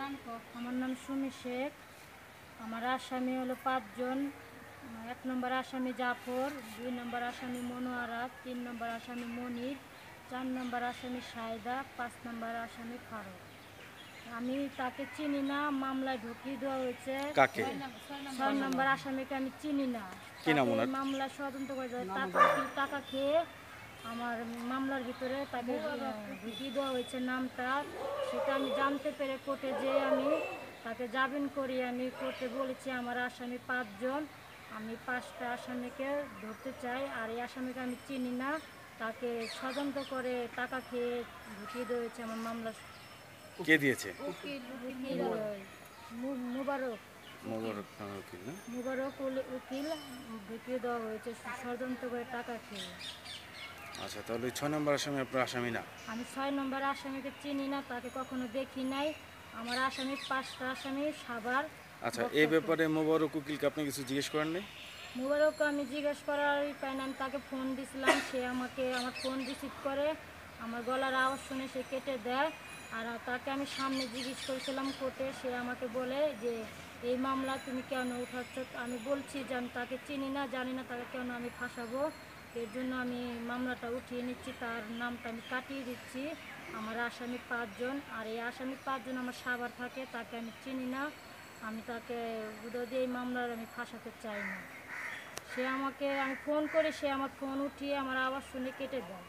আমার নাম সুমি শেখ। আমার আসামি হলো 5 জন। 1 নম্বর আসামি জাফর, 2 নম্বর আসামি মনোয়ারা, 3 নম্বর আসামি মনির, 4 নম্বর আসামি সায়দা, 5 নম্বর আসামি ফারুক। আমি তাকে চিনি না, মামলায় ঢুকিয়ে দেওয়া হয়েছে। কাকে? 6 নম্বর আসামিকে আমি চিনি না। কি নাম তাকে ওনার? মামলা ষড়যন্ত্র করে টাকা খেয়ে আমার মামলার ভিতরে তাকে ঢুকিয়ে দেওয়া হয়েছে নামটা। সেটা আমি জানতে পেরে কোর্টে যেয়ে আমি তাকে জামিন করি। আমি কোর্টে বলেছি আমার আসামি 5 জন, আমি 5টা আসামিকে ধরতে চাই। আর এই আসামিকে আমি চিনি না, তাকে ষড়যন্ত্র করে টাকা খেয়ে ঢুকিয়ে দেওয়া হয়েছে আমার মামলা। কে দিয়েছে? মুবারক মোবারক নামের উকিল না? উকিল ঢুকিয়ে দেওয়া হয়েছে ষড়যন্ত্র করে টাকা খেয়ে। আচ্ছা, তাহলে 6 নম্বর আসামি আপনার আসামি না? আমি 6 নম্বর আসামিকে চিনি না, তাকে কখনো দেখি নাই। আমার আসামি 5টা আসামি সাভার। আচ্ছা, এই ব্যাপারে মোবারক উকিলকে আপনি কিছু জিজ্ঞেস করেন নাই? মুবারককে আমি জিজ্ঞেস করারই পাই না। আমি তাকে ফোন দিছিলাম, সে আমাকে আমার ফোন রিসিভ করে আমার গলার আওয়াজ শুনে সে কেটে দেয়। আর তাকে আমি সামনে জিজ্ঞেস করেছিলাম কোর্টে, সে আমাকে বলে যে এই মামলা তুমি কেন উঠাচ্ছ। আমি বলছি যে আমি তাকে চিনি না, জানি না তাকে কেন আমি ফাঁসাবো, এর জন্য আমি মামলাটা উঠিয়ে নিচ্ছি, তার নামটা আমি কাটিয়ে দিচ্ছি। আমার আসামি 5 জন, আর এই আসামি 5 জন আমার সাভার থাকে, তাকে আমি চিনি না। আমি তাকে উদয় দিয়ে এই মামলার আমি ফাঁসাতে চাই না। আমি ফোন করে সে আমার ফোন উঠিয়ে আমার আওয়াজ শুনে কেটে দেয়।